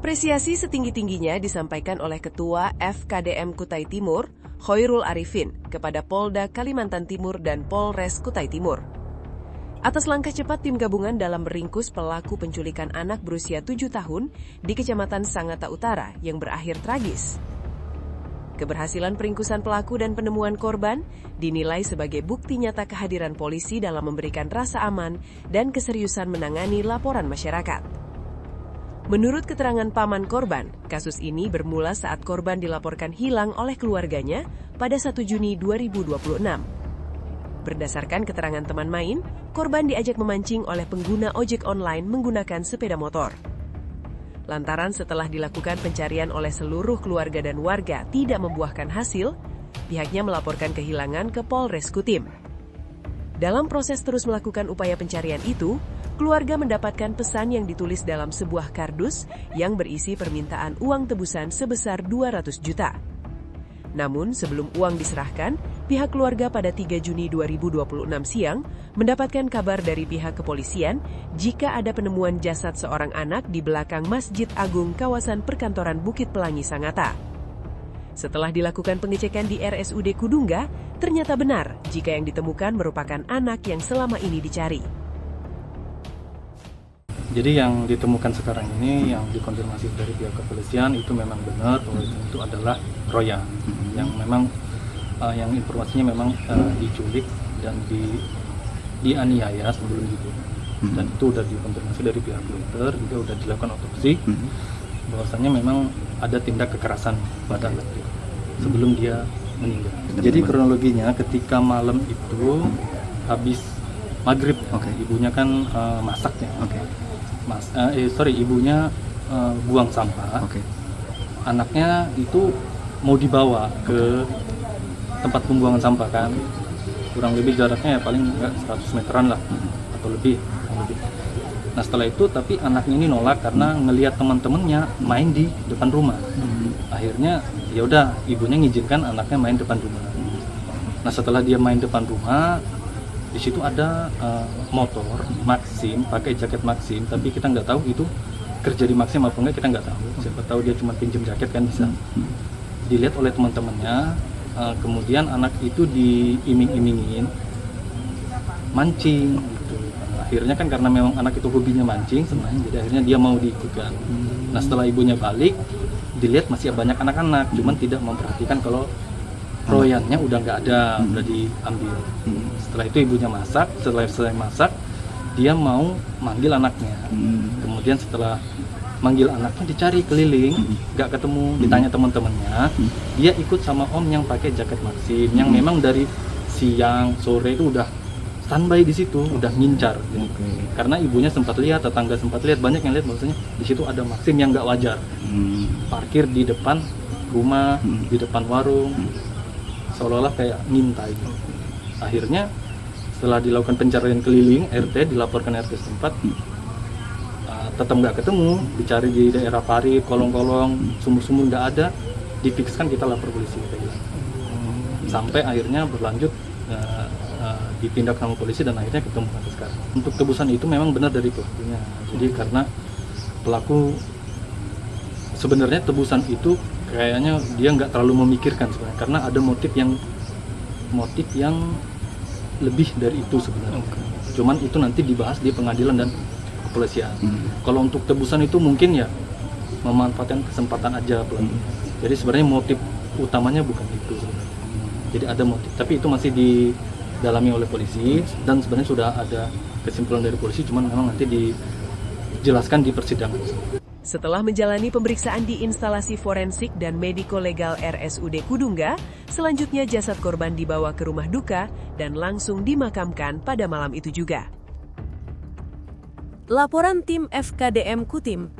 Apresiasi setinggi-tingginya disampaikan oleh Ketua FKDM Kutai Timur, Khoirul Arifin, kepada Polda Kalimantan Timur dan Polres Kutai Timur. Atas langkah cepat tim gabungan dalam meringkus pelaku penculikan anak berusia 7 tahun di Kecamatan Sangatta Utara yang berakhir tragis. Keberhasilan peringkusan pelaku dan penemuan korban dinilai sebagai bukti nyata kehadiran polisi dalam memberikan rasa aman dan keseriusan menangani laporan masyarakat. Menurut keterangan paman korban, kasus ini bermula saat korban dilaporkan hilang oleh keluarganya pada 1 Juni 2026. Berdasarkan keterangan teman main, korban diajak memancing oleh pengguna ojek online menggunakan sepeda motor. Lantaran setelah dilakukan pencarian oleh seluruh keluarga dan warga tidak membuahkan hasil, pihaknya melaporkan kehilangan ke Polres Kutim. Dalam proses terus melakukan upaya pencarian itu, keluarga mendapatkan pesan yang ditulis dalam sebuah kardus yang berisi permintaan uang tebusan sebesar 200 juta. Namun sebelum uang diserahkan, pihak keluarga pada 3 Juni 2026 siang mendapatkan kabar dari pihak kepolisian jika ada penemuan jasad seorang anak di belakang Masjid Agung kawasan perkantoran Bukit Pelangi Sangatta. Setelah dilakukan pengecekan di RSUD Kudungga, ternyata benar jika yang ditemukan merupakan anak yang selama ini dicari. Jadi yang ditemukan sekarang ini yang dikonfirmasi dari pihak kepolisian itu memang benar bahwa itu adalah Roya yang memang yang informasinya memang diculik dan dianiaya sebelum itu. Dan itu sudah dikonfirmasi dari pihak dokter, juga sudah dilakukan otopsi bahwasannya memang ada tindak kekerasan pada anak itu sebelum dia meninggal. Jadi kronologinya ketika malam itu habis maghrib, ibunya kan masaknya. Ibunya buang sampah. Anaknya itu mau dibawa ke tempat pembuangan sampah kan. Kurang lebih jaraknya ya paling 100 meteran lah atau lebih. Nah setelah itu tapi anaknya ini nolak karena ngelihat teman-temannya main di depan rumah. Akhirnya ya udah ibunya ngizinkan anaknya main depan rumah. Nah setelah dia main depan rumah, di situ ada motor Maxim, pakai jaket Maxim, tapi kita nggak tahu itu kerja di Maxim apa enggak, kita nggak tahu. Siapa tahu dia cuma pinjam jaket kan bisa. Dilihat oleh teman-temannya, kemudian anak itu diiming-imingin mancing gitu. Akhirnya kan karena memang anak itu hobinya mancing, senang, jadi akhirnya dia mau diikutkan. Nah setelah ibunya balik, dilihat masih banyak anak-anak, cuman tidak memperhatikan kalau royannya udah nggak ada, udah diambil. Setelah itu ibunya masak, setelah selesai masak, dia mau manggil anaknya. Kemudian setelah manggil anaknya dicari keliling, nggak ketemu, ditanya teman-temannya, dia ikut sama om yang pakai jaket Maxim, yang memang dari siang, sore itu udah standby di situ, udah ngincar. Gitu. Karena ibunya sempat lihat, tetangga sempat lihat, banyak yang lihat bahwasanya di situ ada Maxim yang nggak wajar. Parkir di depan rumah, di depan warung, seolah-olah kayak ngintai. Akhirnya setelah dilakukan pencarian keliling, RT dilaporkan RT setempat, tetap nggak ketemu, dicari di daerah Pari, kolong-kolong, sumur-sumur nggak ada, difikskan kita lapor polisi. Sampai akhirnya berlanjut ditindak sama polisi dan akhirnya ketemu sampai sekarang. Untuk tebusan itu memang benar dari pelakunya. Jadi karena pelaku sebenarnya tebusan itu kayaknya dia nggak terlalu memikirkan sebenarnya, karena ada motif yang lebih dari itu sebenarnya. Cuman itu nanti dibahas di pengadilan dan kepolisian. Kalau untuk tebusan itu mungkin ya memanfaatkan kesempatan aja pelakunya. Jadi sebenarnya motif utamanya bukan itu sebenarnya. Jadi ada motif, tapi itu masih didalami oleh polisi dan sebenarnya sudah ada kesimpulan dari polisi, cuman memang nanti dijelaskan di persidangan. Setelah menjalani pemeriksaan di instalasi forensik dan mediko-legal RSUD Kudungga, selanjutnya jasad korban dibawa ke rumah duka dan langsung dimakamkan pada malam itu juga. Laporan tim FKDM Kutim.